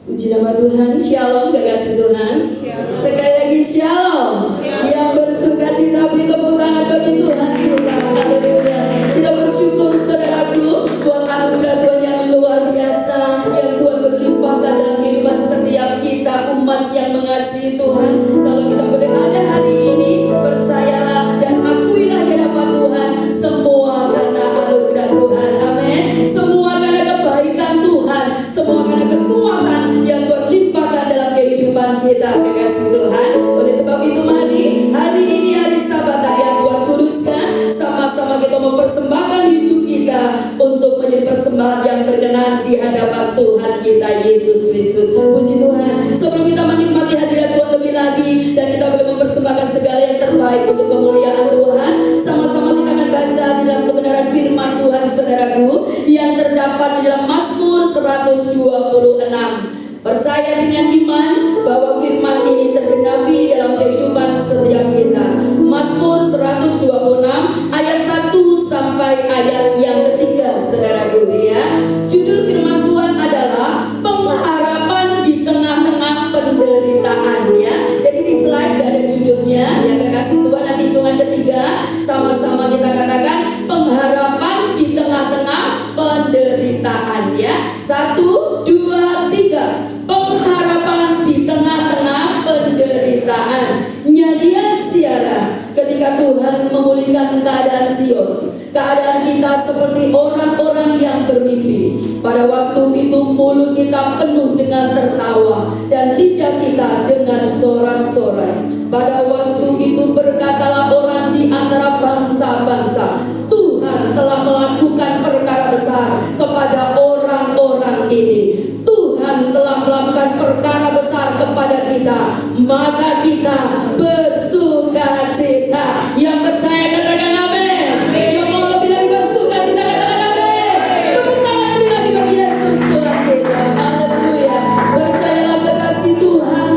Puji nama Tuhan, shalom kekasih Tuhan. Sekali lagi shalom. Yang bersuka cita beri tepuk tangan bagi Tuhan kita. Haleluya. Kita bersyukur saudaraku buat anugerah Tuhan yang luar biasa yang Tuhan berlimpahkan dalam kehidupan setiap kita umat yang mengasihi Tuhan. Kalau kita boleh ada hari ini, percayalah dan akuilah di hadapan Tuhan, semua karena anugerah Tuhan. Amin. Semua karena kebaikan Tuhan, semua karena kekuatan yang Tuhan limpahkan dalam kehidupan kita, kekasih Tuhan. Oleh sebab itu mari hari ini hari Sabat, hari yang Tuhan kuduskan, sama-sama kita mempersembahkan hidup kita untuk menjadi persembahan yang berkenan di hadapan Tuhan kita Yesus Kristus. Puji Tuhan. Sebelum kita menikmati hadirat Tuhan lebih lagi dan kita boleh mempersembahkan segala yang terbaik untuk kemuliaan Tuhan, sama-sama kita akan baca di dalam kebenaran firman Tuhan saudaraku yang terdapat di dalam Mazmur 126. Percaya dengan iman bahwa firman ini tergenapi dalam kehidupan setiap kita. Mazmur 126 ayat 1 sampai ayat yang ketiga, saudaraku ya. Judul firman Tuhan adalah pengharapan di tengah-tengah penderitaan ya. Jadi di slide gak ada judulnya ya, kekasih Tuhan. Nanti hitungan ketiga sama-sama kita katakan pengharapan di tengah-tengah penderitaan ya. 1, 2, 3. Pengharapan di tengah-tengah penderitaan. Nyanyian siara ketika Tuhan memulihkan keadaan Sion. Keadaan kita seperti orang-orang yang bermimpi. Pada waktu itu mulut kita penuh dengan tertawa dan lidah kita dengan sorak-sorai. Pada waktu itu berkatalah orang di antara bangsa-bangsa, Tuhan telah melakukan perkara besar kepada orang-orang ini. Tuhan telah melakukan perkara besar kepada kita, maka kita bersuka cita. Yang percaya katakan amin. Yang mau lebih lagi bersuka cita katakan amin. Tepuk tangan lebih lagi bagi Yesus Tuhan kita. Haleluya. Percayalah kekasih Tuhan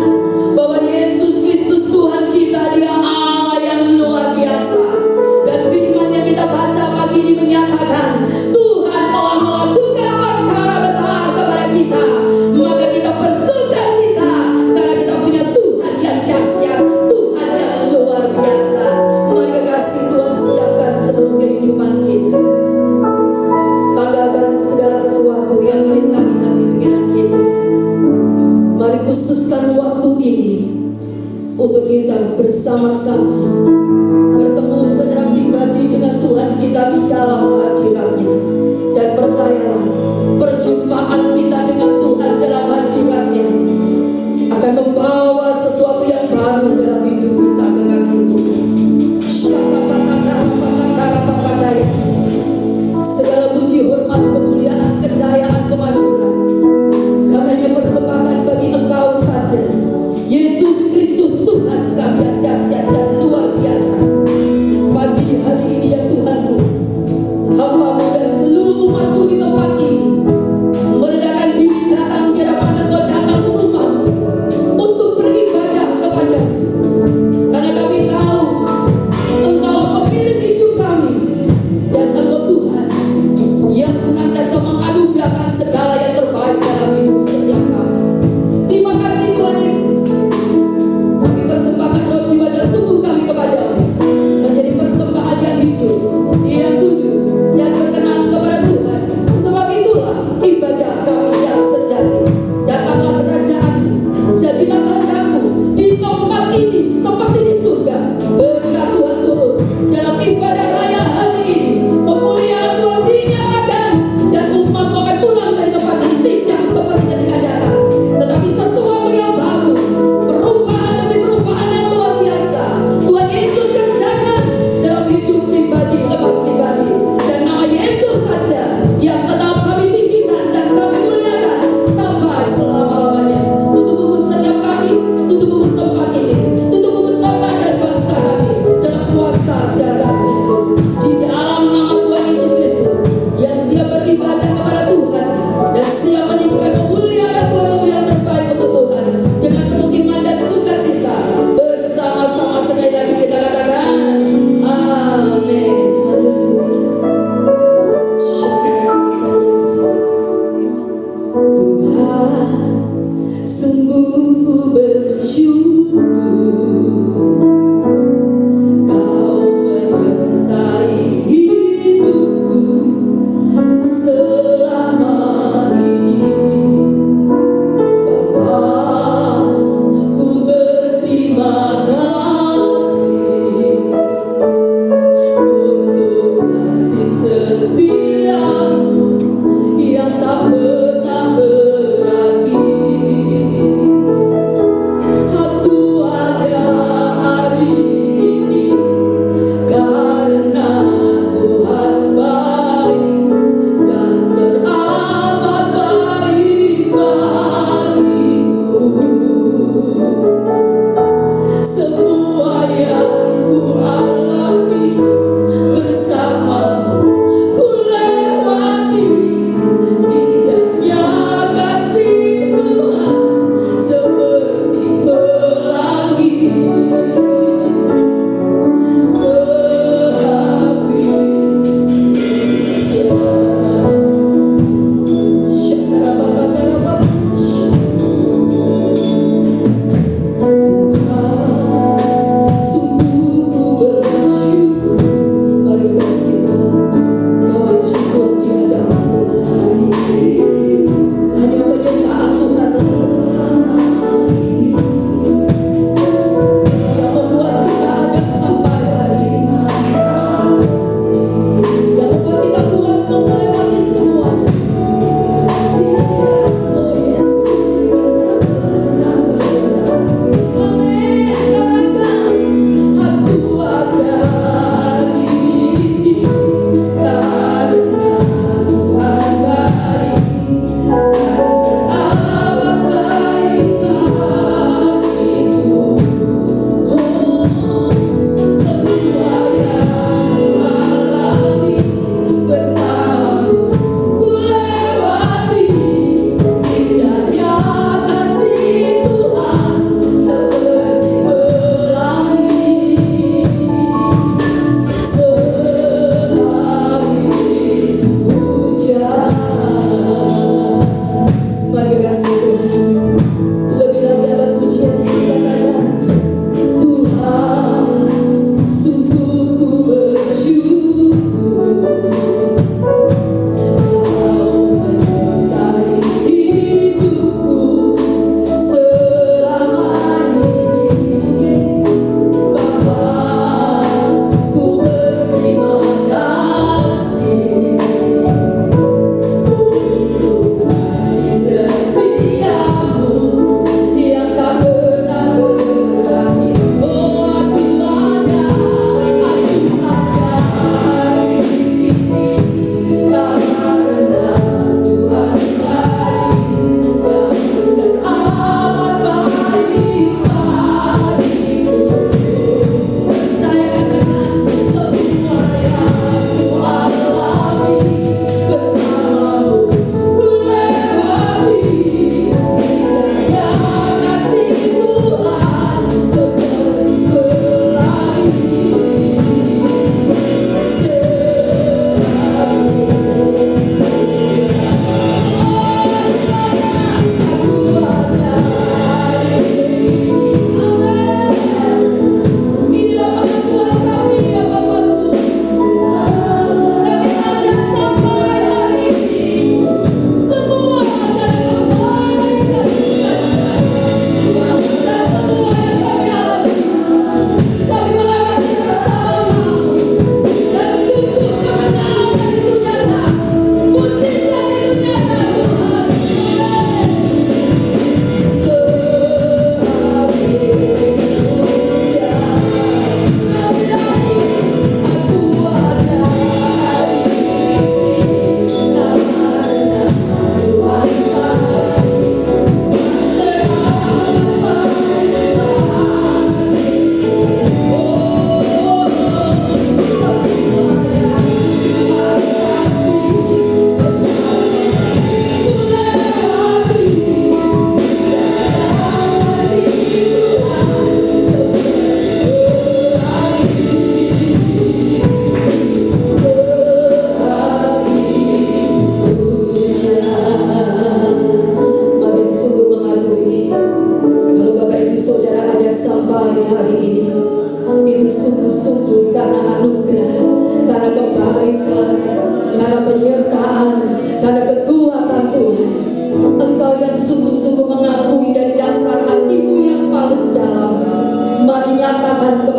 bahwa Yesus Kristus Tuhan kita, Dia Allah yang luar biasa. Dan firman yang kita baca pagi ini menyatakan Tuhan telah melakukan perkara besar kepada kita. Maka kita bersuka cita karena kita punya Tuhan yang dahsyat, Tuhan yang luar biasa. Mari kekasih Tuhan siapkan seluruh kehidupan kita. Tanggalkan segala sesuatu yang merintangi hati pikiran kita. Mari khususkan waktu ini untuk kita bersama-sama bertemu secara pribadi dengan Tuhan kita di dalam hadirat-Nya. Dan percayalah, perjumpaan kita dengan Tuhan dalam hadirat-Nya akan membawa sesuatu yang baru dalam hidup kita, kekasih Tuhan. Segala puji, hormat, kemuliaan, kejayaan, kemasyhuran kami hanya persembahkan bagi Engkau saja, Yesus Kristus Tuhan kami yang dahsyat dan luar biasa. Pagi hari ini ya Tuhanku,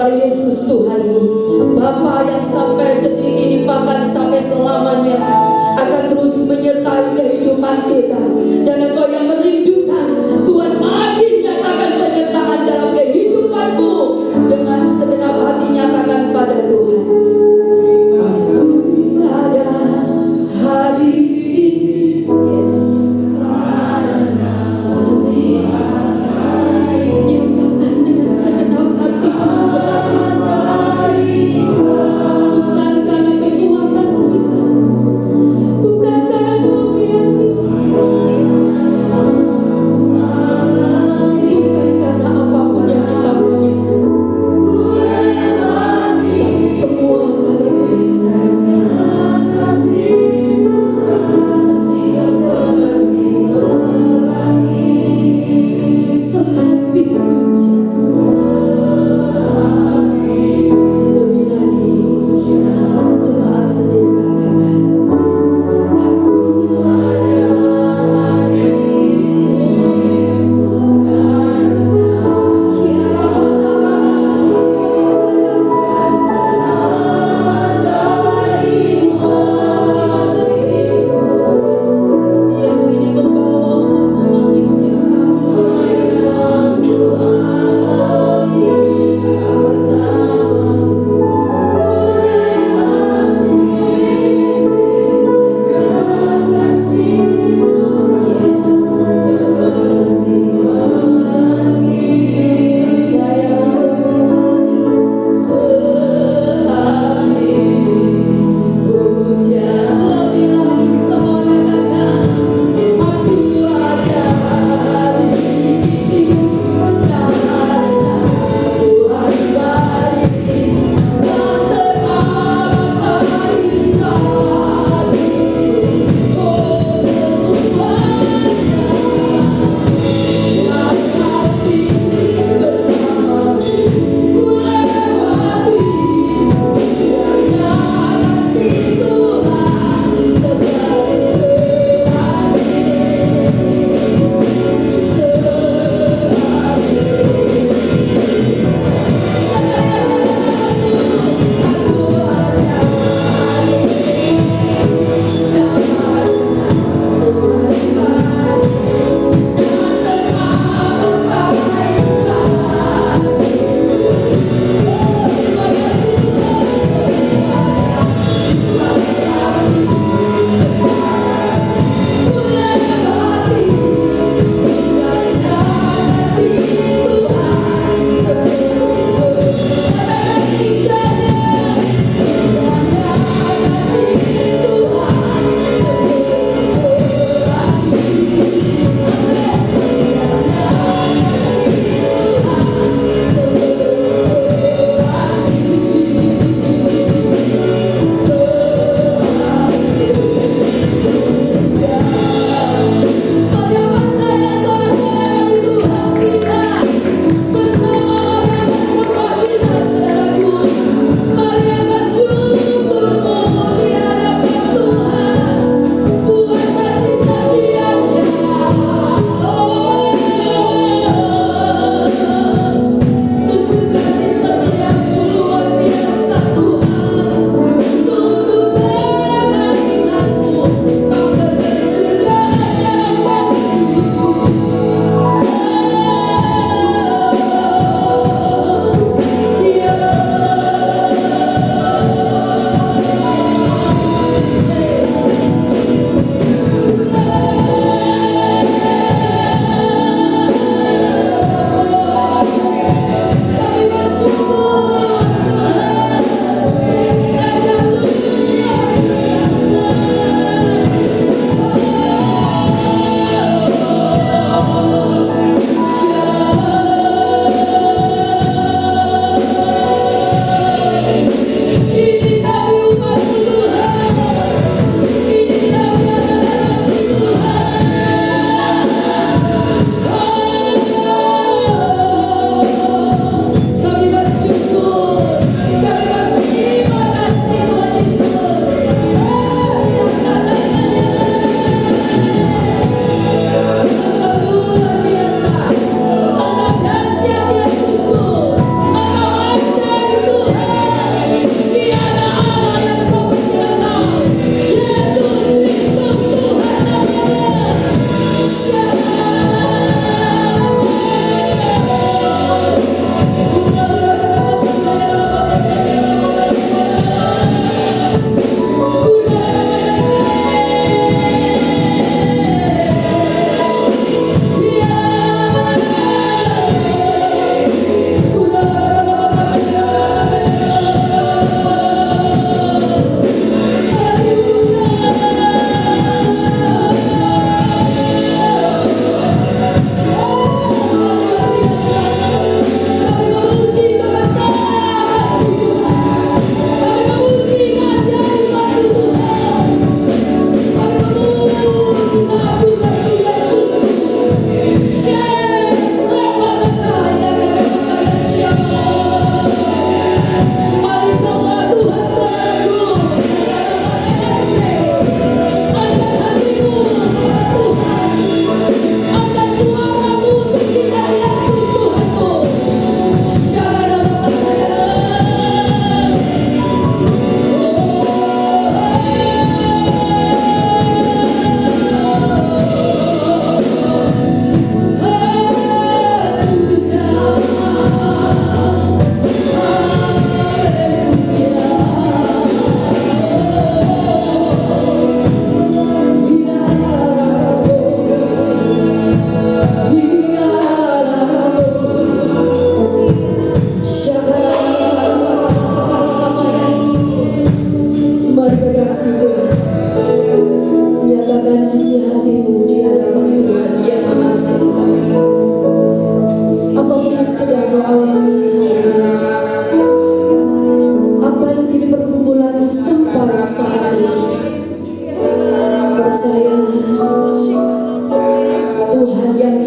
kepada Yesus Tuhanmu. Bapa yang sampai detik ini bahkan sampai selamanya akan terus menyertai kehidupan kita. Dan Engkau yang merindukan, Tuhan makin nyatakan penyertaan dalam kehidupanmu. Dengan segenap hati nyatakan pada Tuhan, aku ada hari ini. Yes. Nyatakan dengan segenap hatimu, kekasih. Bukan karena kekuatan kita, bukan karena kelebihan kita,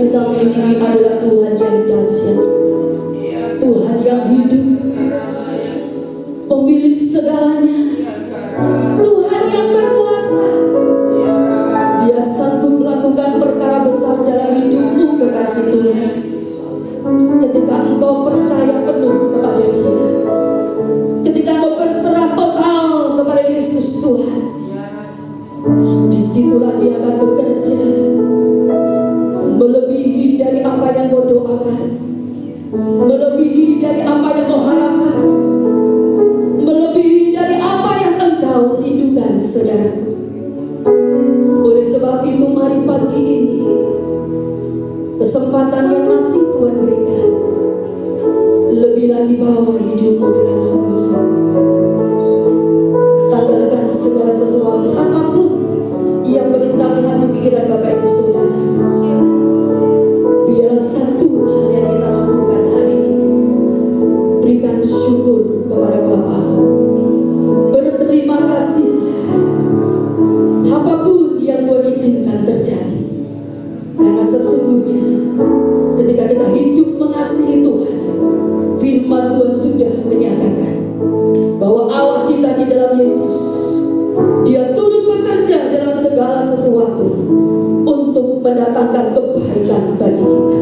kita miliki adalah Tuhan yang dahsyat, Tuhan yang hidup, pemilik segalanya, Tuhan yang berkuasa. Dia sanggup melakukan perkara besar dalam hidupmu, kekasih Tuhan. Ketika engkau percaya penuh kepada Dia, ketika engkau berserah total kepada Yesus Tuhan, disitulah Dia akan bekerja melebihi dari apa yang kau doakan, melebihi dari apa yang kau harapkan, melebihi dari apa yang engkau rindukan, saudaraku. Oleh sebab itu, mari pagi ini, kesempatan yang masih Tuhan berikan, lebih lagi bawa hidupmu dengan sungguh-sungguh. Tanggalkan segala sesuatu apapun yang merintangi hati pikiran Bapak Ibu Saudara. Biarlah satu hal yang kita lakukan hari ini, berikan syukur kepada Bapa, berterima kasih apapun yang Tuhan izinkan terjadi. Karena sesungguhnya ketika kita hidup mengasihi Tuhan, firman Tuhan sudah menyatakan bahwa Allah kita di dalam Yesus, Dia turut bekerja dalam segala sesuatu untuk mendatangkan kebaikan bagi kita,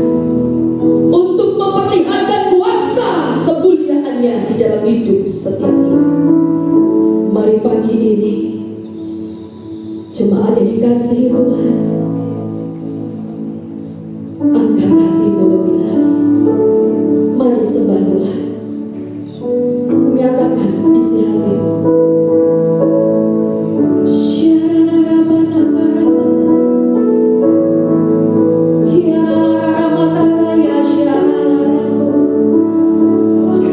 untuk memperlihatkan kuasa kemuliaan-Nya di dalam hidup setiap kita. Mari pagi ini, jemaat yang dikasihi Tuhan, angkat hatimu lebih lagi. Mari sembah Tuhan, menyatakan isi hatimu.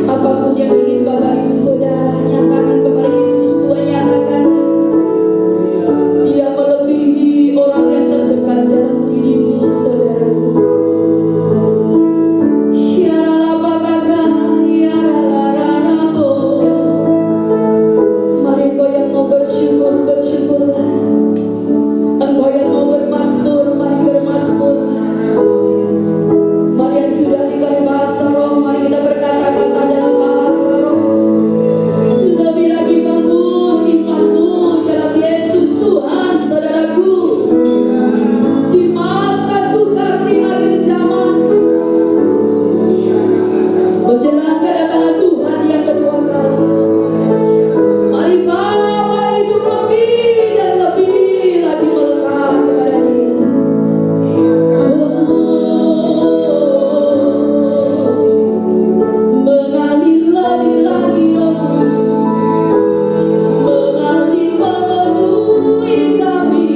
Apapun yang ingin Bapak Ibu Saudara nyatakan kepada Yesus, Tuhan nyatakan. Dia melebihi orang yang terdekat dalam dirimu, saudaraku. Mari engkau yang mau bersyukur, bersyukurlah. Engkau yang mau bermasmur, mari bermasmurlah. Mari yang sudah dikali bahasa roh, mari kita berkata-kata dalam bahasa roh. Lebih lagi bangun imanmu dalam Yesus Tuhan, saudaraku. Di masa sukar di akhir zaman, menjelang kedatangan Tuhan yang kedua kali, mari bawa hidup lebih dan lebih lagi melekat kepada Dia. Mengalir lebih lagi Roh Kudus, mengalir memenuhi kami.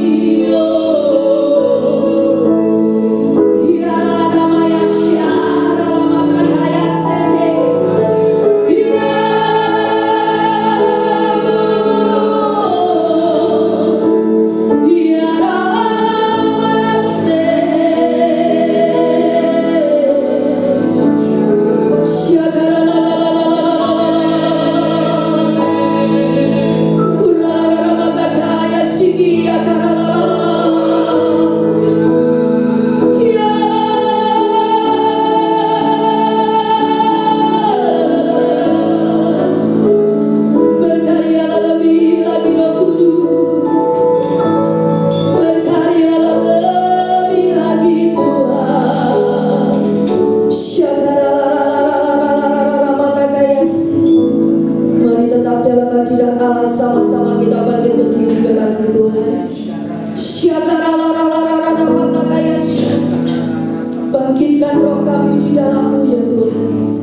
Berkaryalah lebih lagi Roh Kudus, berkaryalah lebih lagi Tuhan. Mari tetap dalam hadirat Allah, sama-sama kita bangkit berdiri, kekasih Tuhan. Bangkitkan roh kami di dalam-Mu ya Tuhan.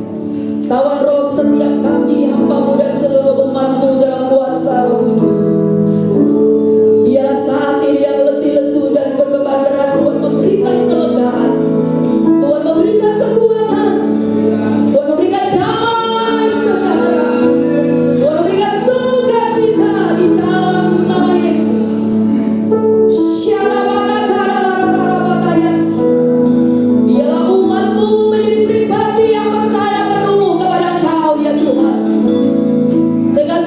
Tawan roh setiap kami, hamba-Mu dan seluruh umat-Mu dalam kuasa Roh Kudus. Biarlah saat ini yang letih, lesu dan berbeban berat, Tuhan memberikan kelegaan, Tuhan memberikan kekuatan, Tuhan memberikan damai sejahtera, Tuhan memberikan sukacita di dalam nama Yesus. Biarlah umat-Mu menjadi pribadi yang percaya penuh kepada Engkau ya Tuhan, sehingga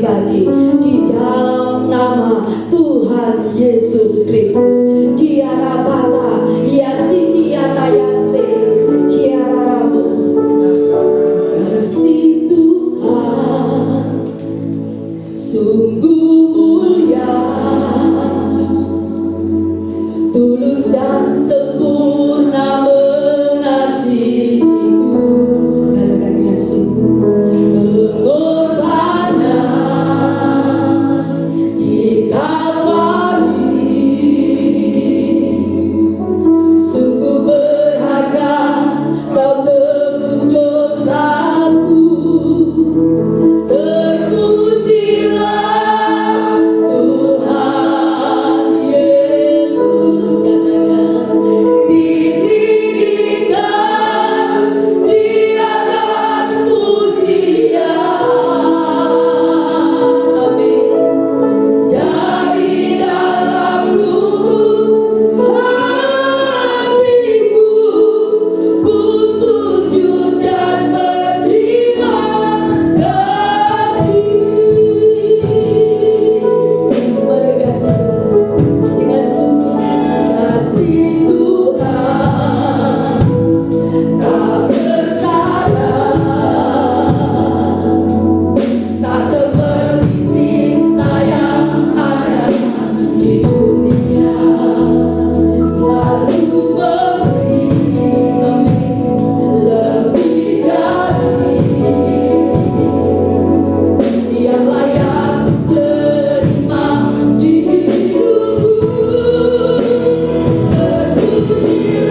pribadi di dalam nama Tuhan Yesus Kristus. Kiara bata, yasi kiata yase, kiara rabu. Kasih Tuhan sungguh mulia, tulus dan sempurna mengasihiku. Katakan Yesus, pengorbanan di Kalvari sungguh berharga, kau tebus dosaku. Terpujilah Tuhan Yesus, katakan, ditinggikan di atas pujian. Amin. Dari dalam lubuk hatiku, ku sujud dan berterima kasih. Mari kasih Tuhan dengan sungguh. Kasih Tuhan tak bersara, tak seperti cinta yang ada di dunia. Selalu memberi, amin, lebih dari yang layak terima di hidupku. Terpujilah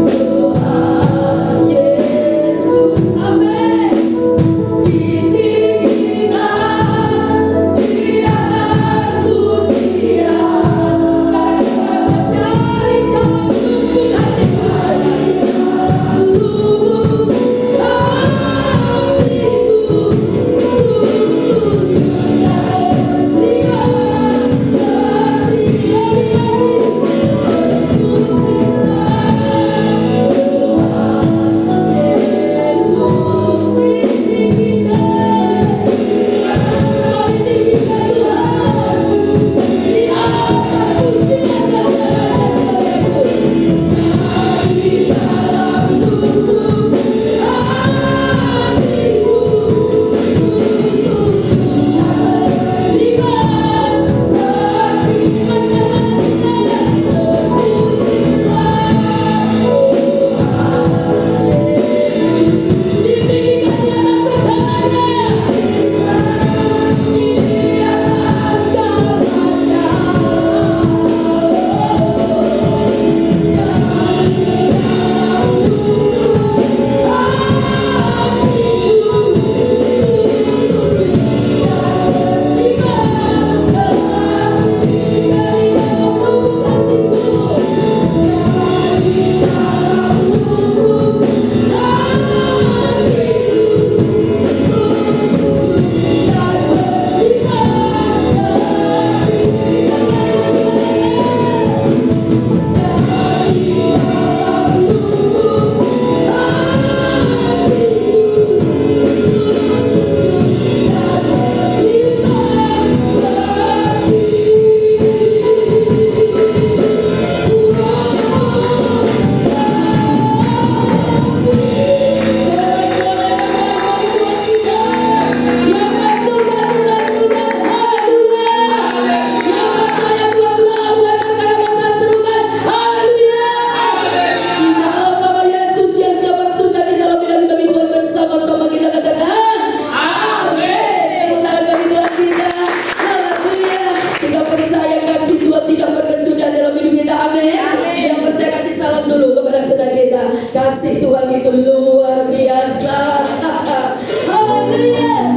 Tuhan Yesus, amin. Ditinggikan di atas pujian. Katakan dari dalam lubuk hatiku, lubuk hatiku, sujud dan berterima kasih Tuhan itu luar biasa. Haleluya.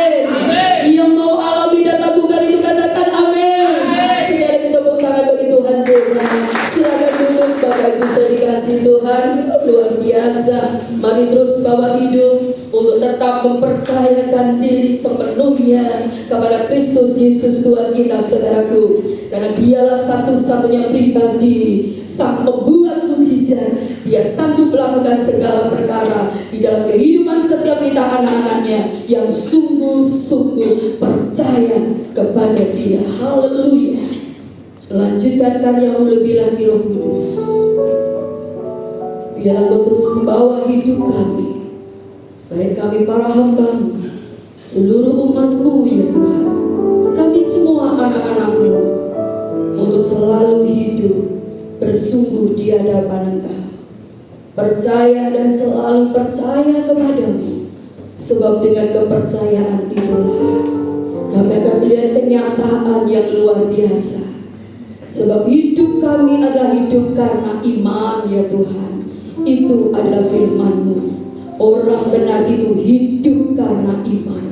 amin. Yang mau alami dan lakukan itu katakan amin. Sekali lagi tepuk tangan bagi Tuhan kita. Silakan duduk Bapak Ibu sudah dikasih Tuhan, luar biasa. Mari terus bawa hidup untuk tetap mempercayakan diri sepenuhnya kepada Kristus Yesus Tuhan kita, saudaraku. Karena dialah satu-satunya pribadi, sang pembuat mujizat. Dia sanggup melakukan segala perkara di dalam kehidupan setiap kita anak-anaknya yang sungguh-sungguh percaya kepada Dia. Haleluya. Lanjutkan karyamu lebih lagi, Roh Kudus. Biarlah Kau terus membawa hidup kami, baik kami para hamba-Mu, seluruh umat-Mu ya Tuhan, kami semua anak-anak-Mu, untuk selalu hidup bersungguh di hadapan Engkau, percaya dan selalu percaya kepadamu. Sebab dengan kepercayaan itulah kami akan melihat kenyataan yang luar biasa. Sebab hidup kami adalah hidup karena iman ya Tuhan. Itu adalah firman-Mu. Orang benar itu hidup karena iman.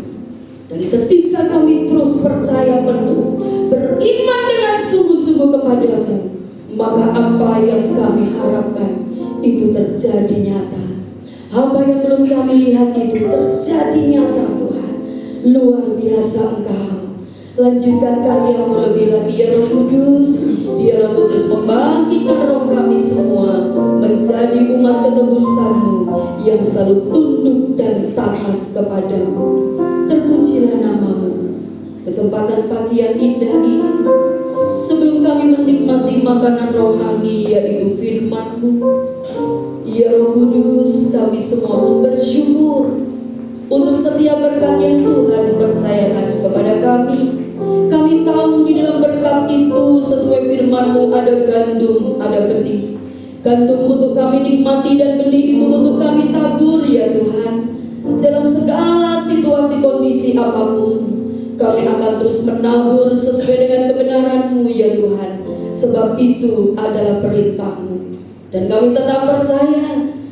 Dan ketika kami terus percaya penuh, beriman dengan sungguh-sungguh kepadamu, maka apa yang kami harapkan itu terjadi nyata. Apa yang belum kami lihat itu terjadi nyata Tuhan. Luar biasa Engkau. Lanjutkan karya-Mu lebih lagi ya Roh Kudus. Biarlah terus membangkitkan roh kami semua menjadi umat ketebusan-Mu yang selalu tunduk dan taat kepadamu. Terpujilah nama-Mu. Kesempatan pagi yang indah ini, sebelum kami menikmati makanan rohani yaitu firman-Mu, ya Roh Kudus, kami semua pun bersyukur untuk setiap berkat yang Tuhan percayakan kepada kami. Kami tahu di dalam berkat itu sesuai firman-Mu ada gandum, ada benih. Gandum untuk kami nikmati dan benih itu untuk kami tabur ya Tuhan. Dalam segala situasi kondisi apapun, kami akan terus menabur sesuai dengan kebenaran-Mu ya Tuhan. Sebab itu adalah perintah-Mu. Dan kami tetap percaya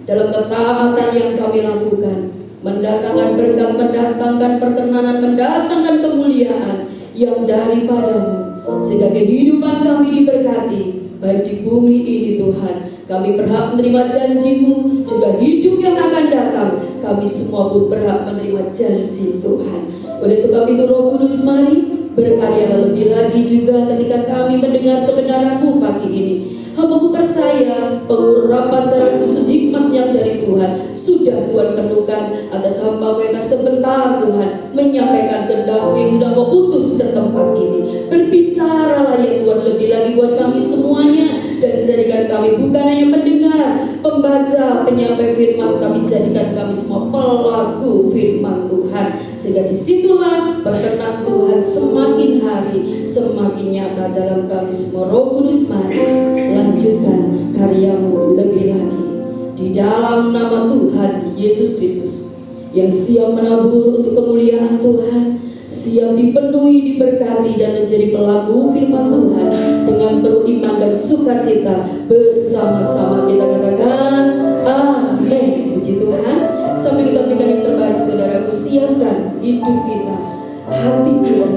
dalam ketaatan yang kami lakukan, mendatangkan berkat, mendatangkan perkenanan, mendatangkan kemuliaan yang daripada-Mu, sehingga kehidupan kami diberkati baik di bumi ini Tuhan. Kami berhak menerima janji-Mu, juga hidup yang akan datang kami semua pun berhak menerima janji Tuhan. Oleh sebab itu Roh Kudus, mari berkarya lebih lagi juga ketika kami mendengar kebenaran-Mu pagi ini. Hamba-Mu percaya pengurapan cara khusus hikmat yang dari Tuhan sudah Tuhan penuhkan atas hamba-Mu yang sebentar Tuhan menyampaikan kehendak-Mu yang sudah Kau utus ke tempat ini. Berbicaralah ya Tuhan lebih lagi buat kami semuanya, dan jadikan kami bukan hanya mendengar, pembaca, penyampai firman, tapi jadikan kami semua pelaku firman Tuhan, sehingga disitulah perkenan Tuhan semakin hari semakin nyata dalam kami semua. Roh Kudus, mari lanjutkan karya-Mu lebih lagi di dalam nama Tuhan Yesus Kristus yang siap menabur untuk kemuliaan Tuhan, siap dipenuhi, diberkati dan menjadi pelaku firman Tuhan dengan penuh iman dan sukacita. Bersama-sama kita katakan amin. Puji Tuhan. Sambil kita berikan yang terbaik, saudaraku, siapkan hidup kita, hati kita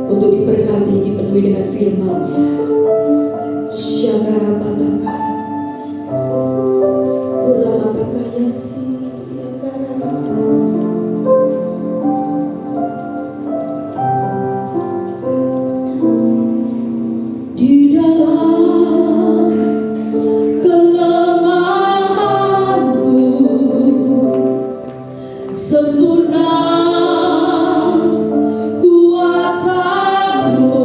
untuk diberkati, dipenuhi dengan firman-Nya. Syakarapataka Uramataka Yasi Yakarapatasi. Di dalam kelemahanku sempurna kuasa-Mu.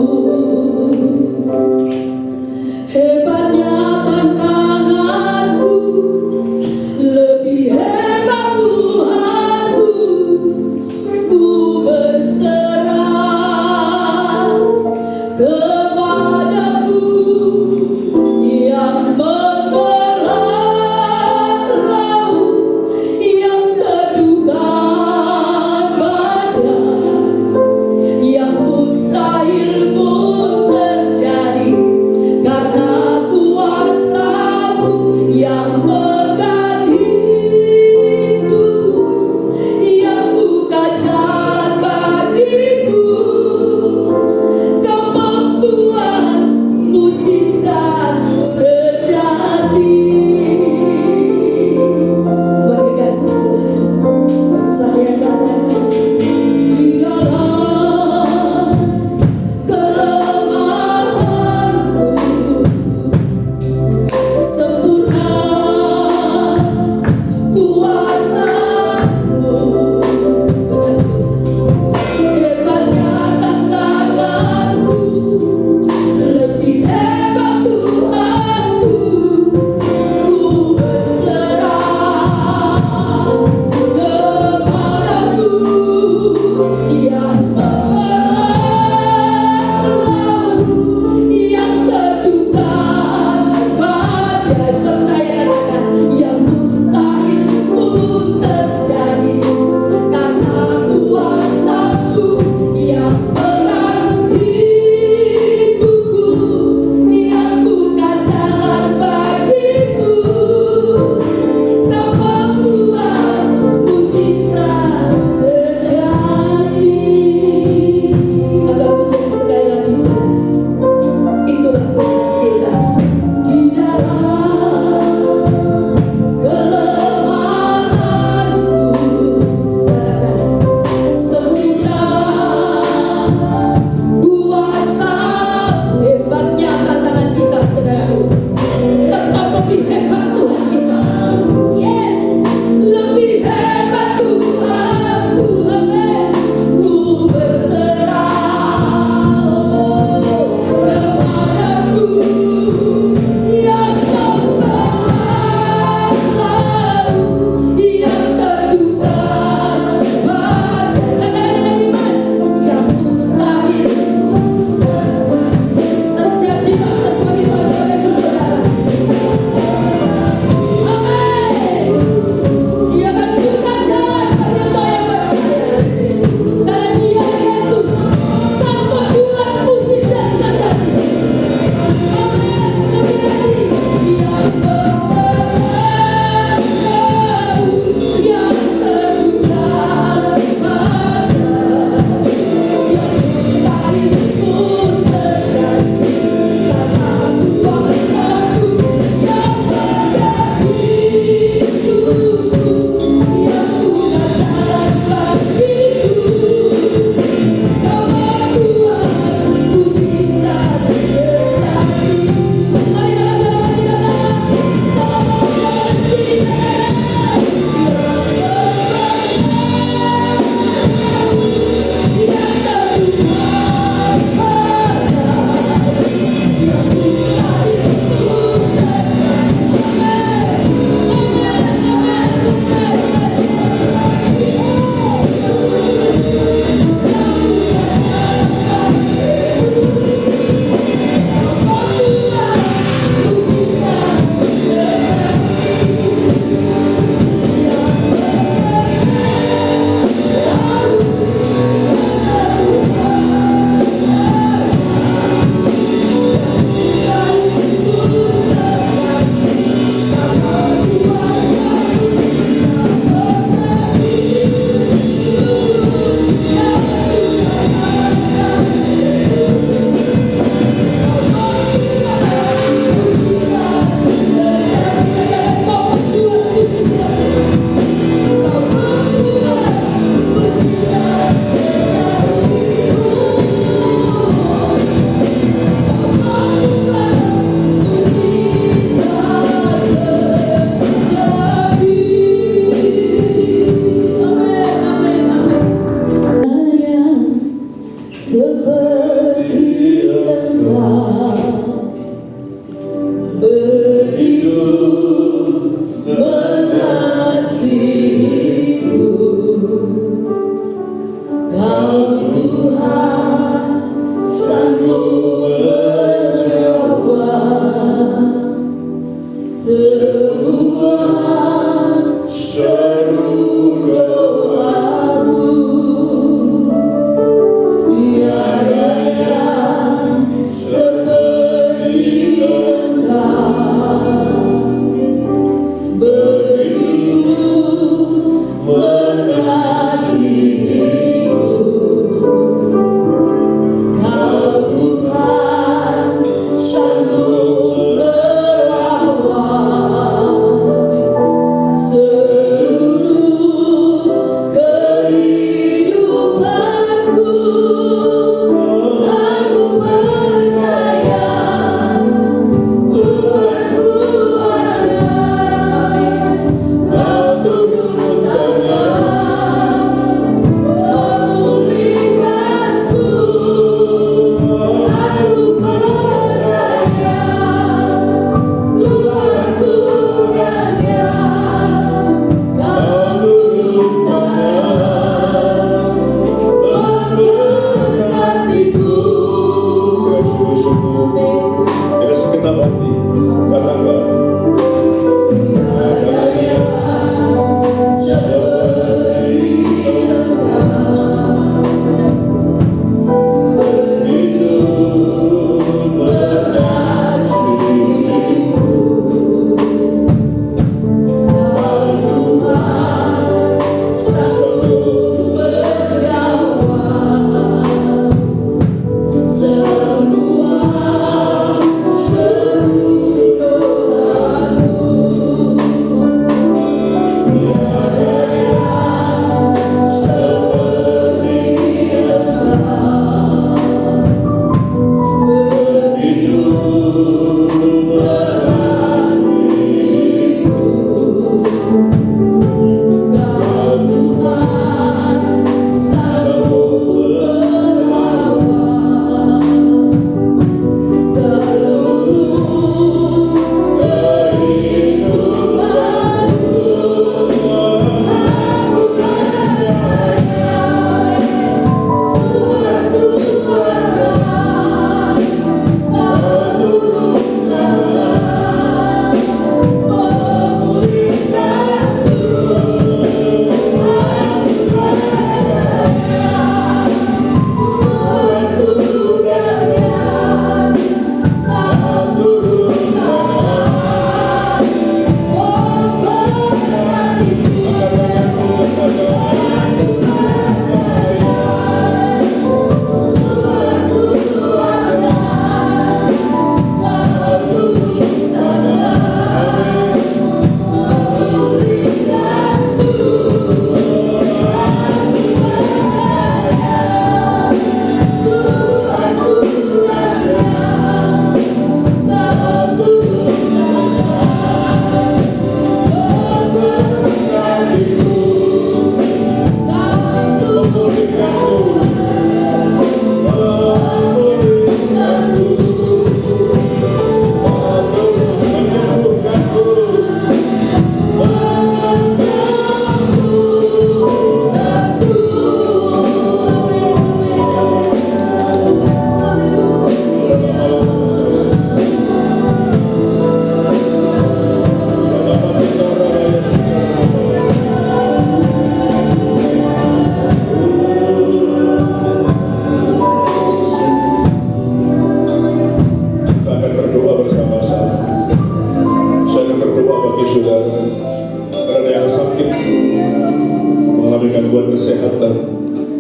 kesehatan,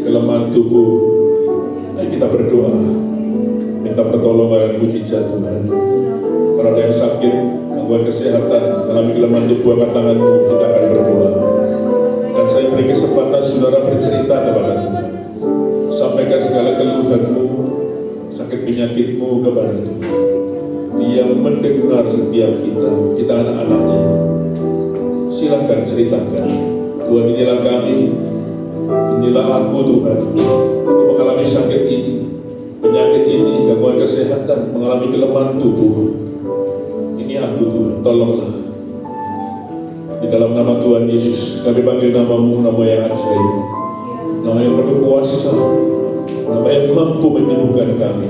kelemahan tubuh. Mari kita berdoa, minta pertolongan dan mujizat Tuhan. Kalau ada yang sakit, gangguan kesehatan, mengalami kelemahan tubuh, angkat tanganmu, kita akan berdoa. Dan saya beri kesempatan saudara bercerita kepada Tuhan. Sampaikan segala keluhanmu, sakit penyakitmu kepada Tuhan. Dia mendengar setiap kita anak-anaknya. Silakan ceritakan. Tuhan, inilah kami, inilah aku Tuhan. Aku mengalami sakit ini, penyakit ini, gangguan kesehatan, mengalami kelemahan tubuh. Ini aku Tuhan, tolonglah. Di dalam nama Tuhan Yesus, kami panggil namamu, nama yang ajaib. nama yang penuh kuasa, nama yang mampu menyembuhkan kami,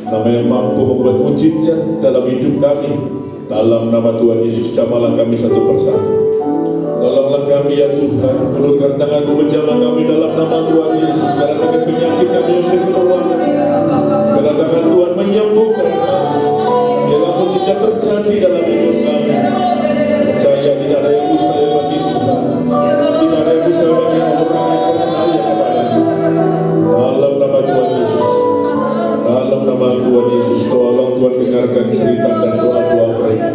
nama yang mampu membuat mujizat dalam hidup kami. Dalam nama Tuhan Yesus, jamalah kami satu persatu. Tolonglah kami ya Tuhan, ulurkan tangan-Mu menjamah kami dalam nama Tuhan Yesus. Segala sakit penyakit kami usir keluar. Segala tangan Tuhan menyembuhkan kami. Biarlah mujizat terjadi dalam hidup kami. Percaya tidak ada yang mustahil bagi Tuhan. Tidak ada yang mustahil bagi orang yang percaya kepada-Mu. Dalam nama Tuhan Yesus. Dalam nama Tuhan Yesus, tolong Tuhan dengarkan cerita dan doa-doa mereka.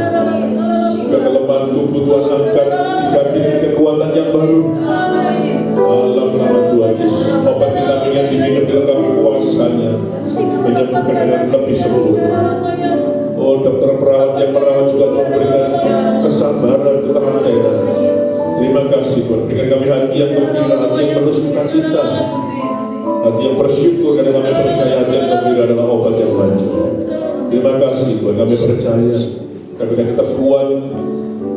Juga kelemahan tubuh Tuhan angkat diganti dengan kekuatan yang baru. Dalam nama Tuhan Yesus, obat vitamin yang diminum dilengkapi kuasanya, menyembuhkan dengan lebih sempurna. Oh, dokter perawat yang merawat juga memberikan kesabaran, ketelatenan. Terima kasih Tuhan, berikan kami hati yang gembira, hati yang penuh sukacita, hati yang bersyukur, karena kami percaya hati yang gembira adalah obat yang manjur. Terima kasih Tuhan, kami percaya kami akan tetap kuat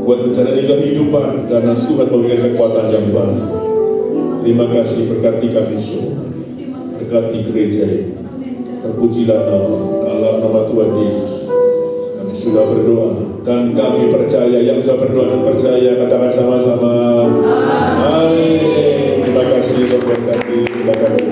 menjalani kehidupan karena Tuhan memberikan kekuatan yang baru. Terima kasih, berkati kami semua, berkati gereja ini. Terpujilah dalam nama Tuhan Yesus. Kami sudah berdoa dan kami percaya. Yang sudah berdoa dan percaya katakan sama-sama amin. Terima kasih, berkati. Terima kasih.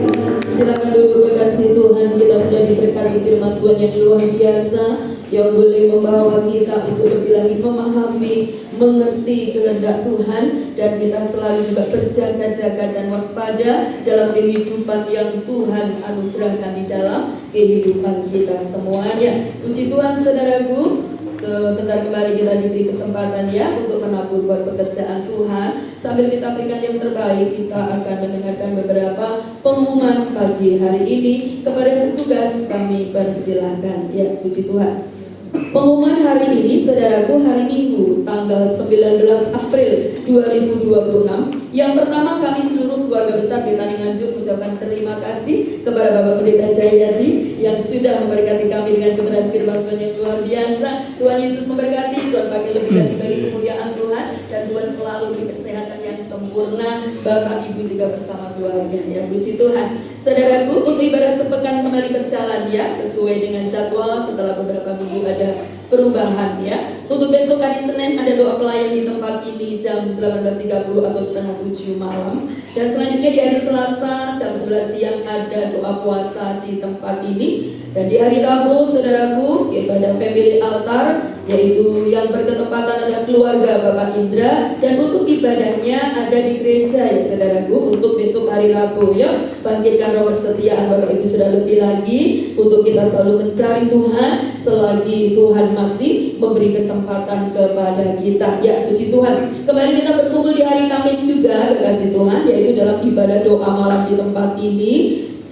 Silakan duduk, kekasih Tuhan. Kita sudah diberkati firman Tuhan yang luar biasa, yang boleh membawa kita untuk lebih lagi memahami, mengerti kehendak Tuhan, dan kita selalu juga berjaga-jaga dan waspada dalam kehidupan yang Tuhan anugerahkan di dalam kehidupan kita semuanya. Puji Tuhan saudaraku. Sebentar kembali kita diberi kesempatan ya untuk menabur buat pekerjaan Tuhan. Sambil kita berikan yang terbaik, kita akan mendengarkan beberapa pengumuman pagi hari ini. Kepada petugas kami persilahkan ya, puji Tuhan. Pengumuman hari ini saudaraku, hari Minggu tanggal 19 April 2026. Yang pertama, kami seluruh keluarga besar Betani Nganjuk mengucapkan terima kasih kepada Bapak Pendeta Jayadi yang sudah memberkati kami dengan kebenaran firman Tuhan yang luar biasa. Tuhan Yesus memberkati, Tuhan pakai lebih lagi bagi kemuliaan Tuhan, dan Tuhan selalu beri kesehatan yang sempurna. Bapak Ibu juga bersama keluarga ya, puji Tuhan. Saudaraku, untuk ibadah sepekan kembali berjalan ya sesuai dengan jadwal setelah beberapa minggu ada perubahan ya. Untuk besok hari Senin ada doa pelayan di tempat ini jam 18.30 atau setengah 7 malam. Dan selanjutnya di hari Selasa jam 11 siang ada doa puasa di tempat ini. Dan di hari Rabu saudaraku ibadah family altar, yaitu yang berketepatan ada keluarga Bapak Indra, dan untuk ibadahnya ada di gereja ya saudaraku. Untuk besok hari Rabu ya, bangkitkan roh kesetiaan Bapak Ibu sudah lebih lagi untuk kita selalu mencari Tuhan selagi Tuhan masih memberi kesempatan kepada kita ya, puji Tuhan. Kembali kita berkumpul di hari Kamis juga kekasih Tuhan, yaitu dalam ibadah doa malam di tempat ini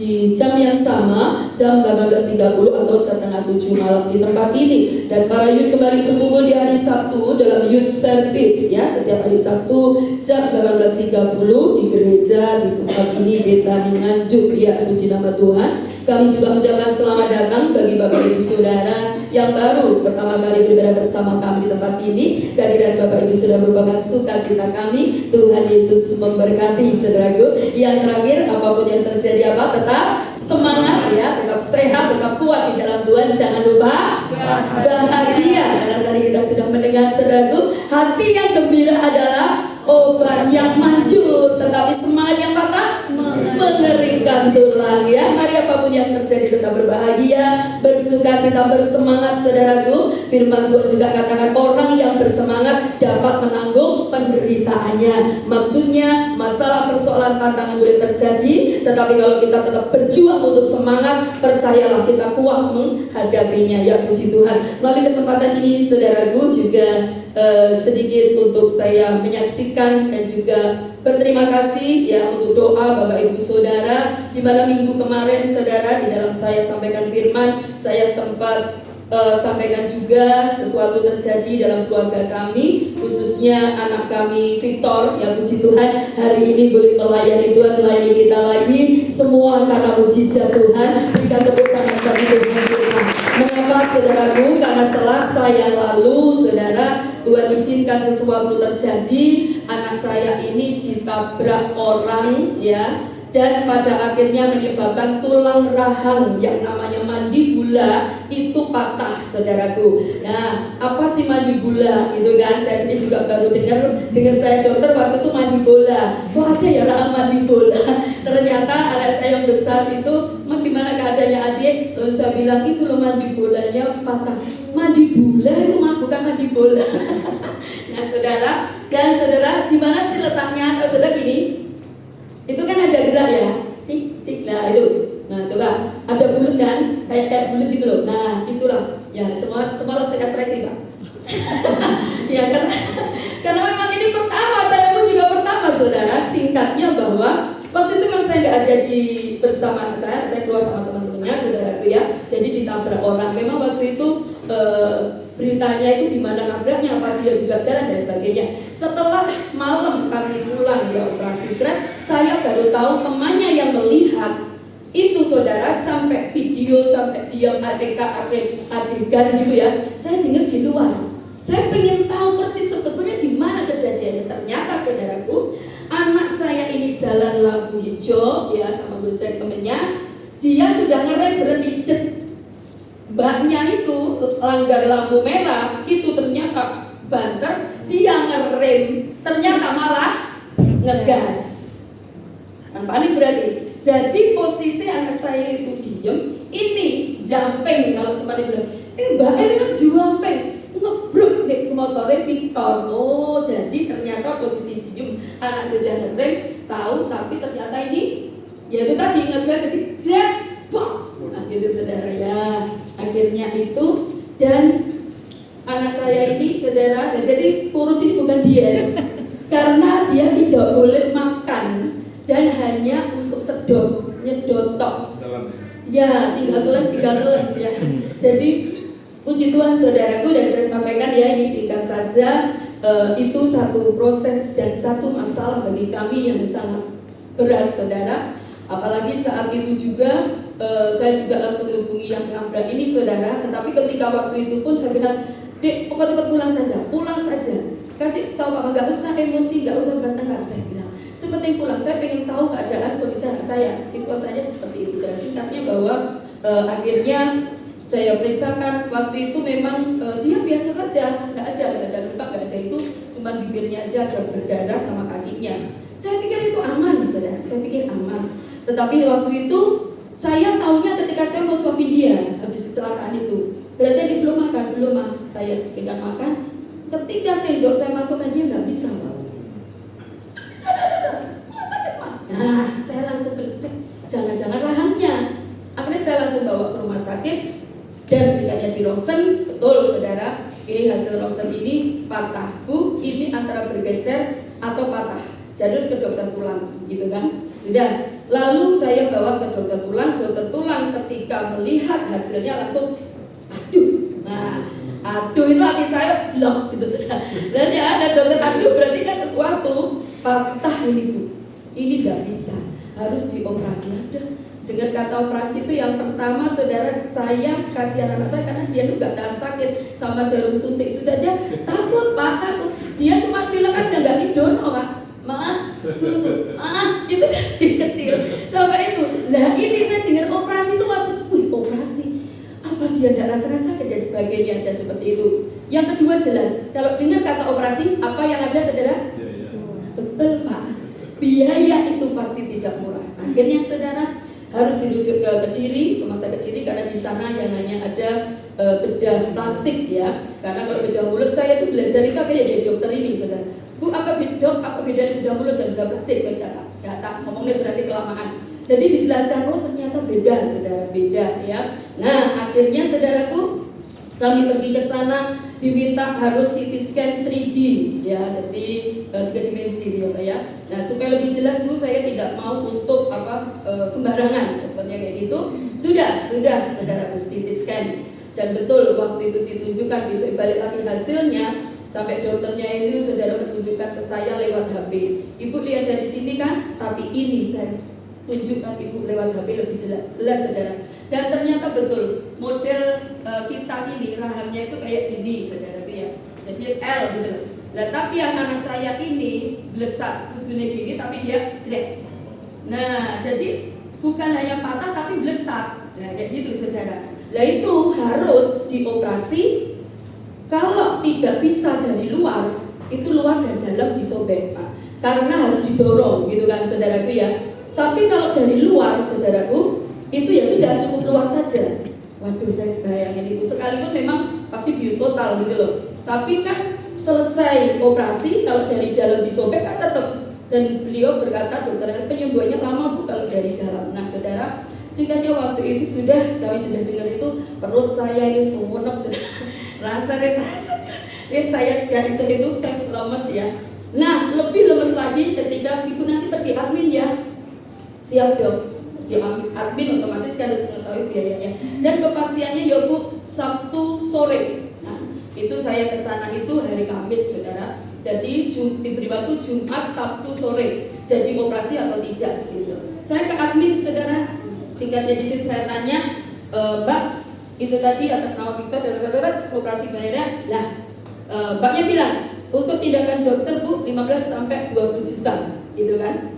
di jam yang sama, jam 18.30 atau setengah 7 malam di tempat ini. Dan para youth kembali berkumpul di hari Sabtu dalam youth service ya, setiap hari Sabtu jam 18.30 di gereja di tempat ini Betani Nganjuk ya, puji nama Tuhan. Kami juga mengucapkan selamat datang bagi Bapak Ibu Saudara yang baru pertama kali beribadah bersama kami di tempat ini. Kehadiran Bapak Ibu sudah merupakan sukacita kami. Tuhan Yesus memberkati saudaraku. Yang terakhir, apapun yang terjadi tetap semangat ya, tetap sehat, tetap kuat di dalam Tuhan. Jangan lupa bahagia. Karena tadi kita sudah mendengar saudaraku, hati yang gembira adalah obat yang manjur, tetapi semangat yang patah mengeringkan tulang ya. Mari apapun yang terjadi tetap berbahagia, bersukacita, bersemangat saudaraku. Firman Tuhan juga katakan orang yang bersemangat dapat menanggung penderitaannya. Maksudnya masalah, persoalan, tantangan boleh terjadi, tetapi kalau kita tetap berjuang untuk semangat, percayalah kita kuat menghadapinya ya, puji Tuhan. Melalui kesempatan ini saudaraku juga sedikit untuk saya menyaksikan dan juga berterima kasih ya untuk doa Bapak Ibu Saudara, di mana minggu kemarin saudara di dalam saya sampaikan firman, saya sempat sampaikan juga sesuatu terjadi dalam keluarga kami, khususnya anak kami Victor ya, puji Tuhan hari ini boleh melayani Tuhan, melayani kita lagi semua karena mujizat Tuhan. Berikan tepuk tangan bagi Tuhan. Mengapa saudaraku? Karena Selasa yang lalu saudara, Tuhan izinkan sesuatu terjadi. Anak saya ini ditabrak orang ya, dan pada akhirnya menyebabkan tulang rahang yang namanya mandibula itu patah, saudaraku. Nah, apa sih mandibula itu kan? Saya sendiri juga baru dengar saya dokter waktu itu mandibola. Wah, ada ya rahang mandibola. Ternyata anak saya yang besar itu, gimana keadaannya adik? Lalu saya bilang itu loh mandibolanya patah. Mandibula itu mah bukan mandibola. Nah, saudara, dan saudara, di mana sih letaknya? Saudara gini. Itu kan ada gerak ya, tik tik lah itu. Nah coba ada bulut kan, kayak bulut gitu loh. Nah itulah ya semua lekas ekspresi Pak. Ya karena memang ini pertama, saya pun juga pertama saudara. Singkatnya bahwa waktu itu memang saya nggak ada bersama saya keluar sama teman-temannya saudaraku ya. Jadi ditabrak orang. Memang waktu itu beritanya itu di mana nabraknya, apa dia juga jalan dan sebagainya. Setelah malam kami pulang ya operasi seret, saya baru tahu temannya yang melihat itu saudara, sampai video, sampai dia adegan gitu ya. Saya dengar di luar. Saya pengen tahu persis sebetulnya di mana kejadiannya. Ternyata saudaraku, anak saya ini jalan lampu hijau ya sama gonceng temennya, dia sudah ngerem berhenti. Mbaknya itu langgar lampu merah, itu ternyata banter, dia ngerem, ternyata malah ngegas. Kan panik berarti. Jadi posisi anak saya itu diem, ini jumping kalau temannya bilang, mbak ini kan jumping, ngebruk nih motornya Victor. Oh jadi ternyata posisi diem, anak sudah ngerem, tahu tapi ternyata ini, ya itu tadi ngegas jadi jebak. Nah gitu saudara ya. Akhirnya itu, dan anak saya ini saudara, jadi kurus ini bukan dia karena dia tidak boleh makan dan hanya untuk nyedotok ya, tinggal telan ya. Jadi puji Tuhan saudaraku, dan saya sampaikan ya ini singkat saja, itu satu proses dan satu masalah bagi kami yang sangat berat saudara. Apalagi saat itu juga saya juga langsung hubungi yang nabrak ini saudara. Tetapi ketika waktu itu pun saya bilang, Dek, cepat pulang saja. Kasih tahu Papa, nggak usah emosi, nggak usah bertengkar. Saya bilang, seperti pulang, saya pengen tahu keadaan kondisi anak saya. Situasinya seperti itu. Saya singkatnya bahwa akhirnya saya periksakan waktu itu memang dia biasa saja, nggak ada luka, nggak ada itu, cuma bibirnya aja ada berdarah sama kakinya. Saya pikir itu aman, saudara. Saya pikir aman. Tetapi waktu itu saya tahunya ketika saya mau suapin dia habis kecelakaan itu. Berarti dia belum makan, saya berikan makan. Ketika sendok saya masukkan, dia nggak bisa, Pak. Sakit, Pak. Nah, saya langsung bersih. Jangan-jangan rahangnya. Akhirnya saya langsung bawa ke rumah sakit dan singkatnya di rongsen. Betul, saudara. Ini hasil rongsen ini patah, Bu. Ini antara bergeser atau patah. Jadi harus ke dokter tulang, gitu kan? Sudah. Lalu saya bawa ke dokter tulang ketika melihat hasilnya langsung, aduh. Nah, aduh itu hati saya jelek gitu saja. Dan ya ada dokter, aduh berarti kan sesuatu patah ini Bu. Ini nggak bisa, harus dioperasi. Ada. Dengan kata operasi itu yang pertama saudara, saya kasihan anak saya karena dia juga tahan sakit sama jarum suntik itu saja takut Pak, takut. Dia cuma bilang aja nggak didono Pak. Maaf, itu dari kecil sampai itu. Nah ini saya dengar operasi itu maksud, operasi apa dia tidak rasakan sakit dan sebagainya dan seperti itu. Yang kedua jelas, kalau dengar kata operasi apa yang ada saudara? Betul Pak, biaya itu pasti tidak murah. Akhirnya saudara harus dirujuk ke Kediri, rumah sakit Kediri, karena di sana yang hanya ada bedah plastik ya. Karena kalau bedah mulut saya itu belajar itu kayak dari dokter ini saudara. Bu, apa beda bedah mulut dan bedah plastik? Mas kata ngomongnya sudah kelamaan. Jadi dijelaskan, oh ternyata beda, saudara, beda ya. Nah, akhirnya saudaraku, kami pergi ke sana, diminta harus CT scan 3D ya, jadi 3 dimensi ya Pak ya. Nah, supaya lebih jelas Bu, saya tidak mau untuk sembarangan dokternya kayak gitu. Sudah saudaraku CT scan. Dan betul waktu itu ditunjukkan, besok balik lagi hasilnya. Sampai dokternya itu saudara menunjukkan ke saya lewat HP. Ibu lihat dari sini kan, tapi ini saya tunjukkan ibu lewat HP lebih jelas saudara. Dan ternyata betul model kita ini rahangnya itu kayak gini saudara ya. Jadi L gitu. Lah tapi yang anak saya ini belesat tujuhnya gini tapi dia jelek. Nah, jadi bukan hanya patah tapi blesat. Nah, kayak gitu saudara. Lah itu harus dioperasi. Kalau tidak bisa dari luar, itu luar dan dalam disobek, Pak. Karena harus didorong gitu kan saudaraku ya. Tapi kalau dari luar saudaraku, itu ya sudah cukup luar saja. Waduh, saya bayangin itu sekalipun memang pasti bius total gitu loh. Tapi kan selesai operasi kalau dari dalam disobek kan tetap. Dan beliau berkata, dokter, penyembuhannya lama bu kalau dari dalam. Nah saudara, singkatnya waktu itu kami sudah dengar itu perut saya ini semuanya sudah rasanya saya sudah itu saya lemes ya. Nah lebih lemes lagi ketika ibu nanti pergi admin ya. Siap dok, di admin otomatis kan harus mengetahui biayanya. Dan kepastiannya ya bu Sabtu sore. Nah itu saya kesana itu hari Kamis saudara. Jadi diberi waktu Jumat Sabtu sore. Jadi operasi atau tidak gitu. Saya ke admin saudara. Singkatnya di sini saya tanya, Mbak, itu tadi atas nama Victor dan operasi gimana? Lah, Mbaknya bilang untuk tindakan dokter bu 15 sampai 20 juta, gitu kan?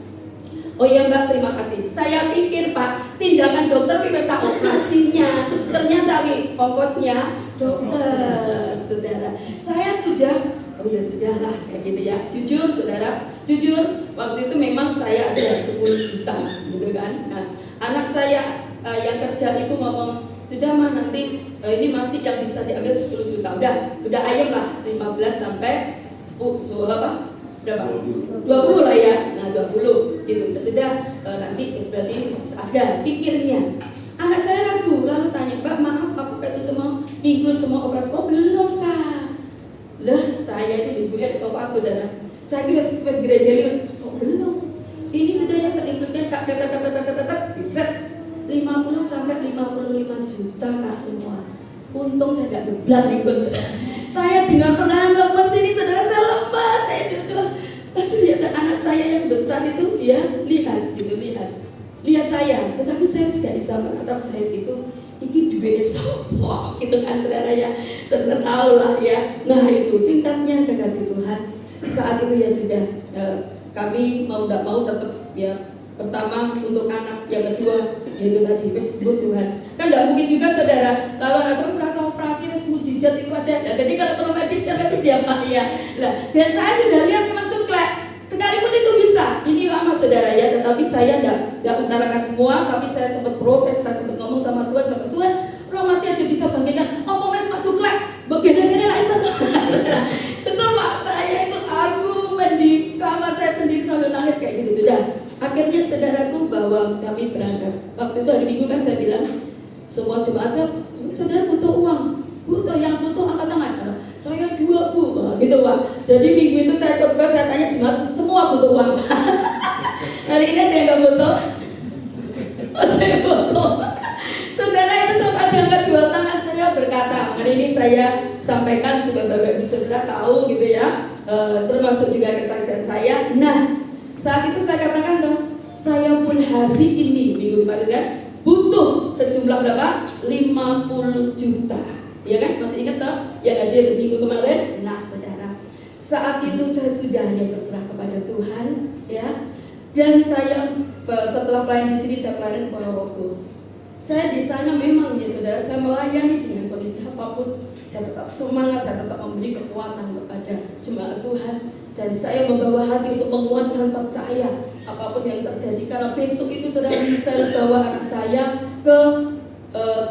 Oh iya Mbak, terima kasih. Saya pikir Pak, tindakan dokter bisa operasinya. Ternyata ongkosnya dokter, saudara. Saya sudah, oh ya sudahlah kayak gitu ya. Jujur saudara, jujur waktu itu memang saya ada 10 juta, gitu kan? Nah, anak saya yang kerja itu ngomong, sudah mah nanti ini masih yang bisa diambil 10 juta. Udah ayam lah 15 sampai 10 apa? Berapa? 20 lah ya. Nah 20 gitu. Sudah nanti berarti ada pikirnya. Anak saya ragu lalu tanya, Mbak maaf apakah itu semua include semua operasi? Oh belum Kak. Lah saya ini dibeli di sofa saudara. Saya kira pas gede-gede, oh belum. Ini sudah yang saya include Kak, set 50 sampai 55 juta Kak semua. Untung saya tidak beban ikut. Saya dengan perlahan lemes ini saudara, saya lemas, saya duduk. Tapi lihat anak saya yang besar itu dia lihat saya. Tetapi saya tidak bisa menatap saya itu. Ini duit sopo gitu kan saudara ya. Saudara tahu lah ya. Nah itu singkatnya kekasih Tuhan. Saat itu ya sudah kami mau tidak mau tetap ya. Pertama untuk anak, yang kedua yaitu tadi sebut Tuhan. Kan tidak mungkin juga saudara kalau anak saya merasa operasi mujizat itu ada. Nah, jadi kalau perlu medis siapa ya. Nah, dan saya sudah lihat memang cuklek. Sekalipun itu bisa. Ini lama saudara ya, tetapi saya tidak utarakan semua. Tapi saya sempat protes, saya sempat ngomong sama Tuhan, Roh mati aja bisa bangkitkan. Oh pemerintah cuma cuklek, begini-gini lah isa. Betul Pak, saya itu argumen di kamar saya sendiri sambil nangis kayak gitu sudah. Akhirnya saudaraku bawa kami berangkat. Waktu itu hari Minggu kan saya bilang semua jemaat saudara butuh uang, yang butuh angkat tangan. Saya 2 bu, gitu Pak. Jadi minggu itu saya khotbah, saya tanya jemaat semua butuh uang. Hari ini saya nggak butuh. Oh, saya butuh. Saudara itu sampai diangkat 2 tangan saya berkata. Hari ini saya sampaikan supaya Bapak Ibu Saudara tahu gitu ya. Termasuk juga kesaksian saya. Nah. Saat itu saya katakan tuh, saya pun hari ini minggu kemarin kan butuh sejumlah berapa? 50 juta. Ya kan? Masih ingat tuh yang hadir minggu kemarin? Nah saudara, saat itu saya sudah hanya berserah kepada Tuhan ya. Dan saya setelah pelayan di sini saya pelayan Ponorogo. Saya di sana memang ya saudara, saya melayani dengan kondisi apapun. Saya tetap semangat, saya tetap memberi kekuatan kepada jemaat Tuhan. Dan saya membawa hati untuk menguatkan percaya apapun yang terjadi. Karena besok itu saudara, saya harus bawa anak saya ke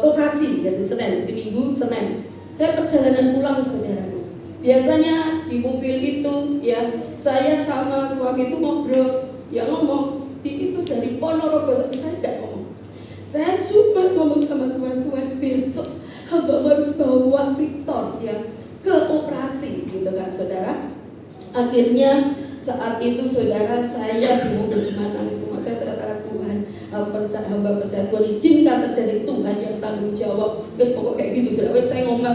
operasi yaitu Senin, di Minggu Senin. Saya perjalanan pulang saudara. Biasanya di mobil itu ya saya sama suami itu ngobrol, ya ngomong itu dari Ponorogo, tapi saya tidak ngomong. Saya cuma ngomong sama Tuhan besok hamba harus bawa Victor ya ke operasi gitu kan saudara. Akhirnya saat itu saudara saya di mobil cuma nangis rumah saya katakan Tuhan hamba percaya Tuhan izinkan terjadi Tuhan yang tanggung jawab. Wes pokok kayak gitu saudara. Wes saya ngomel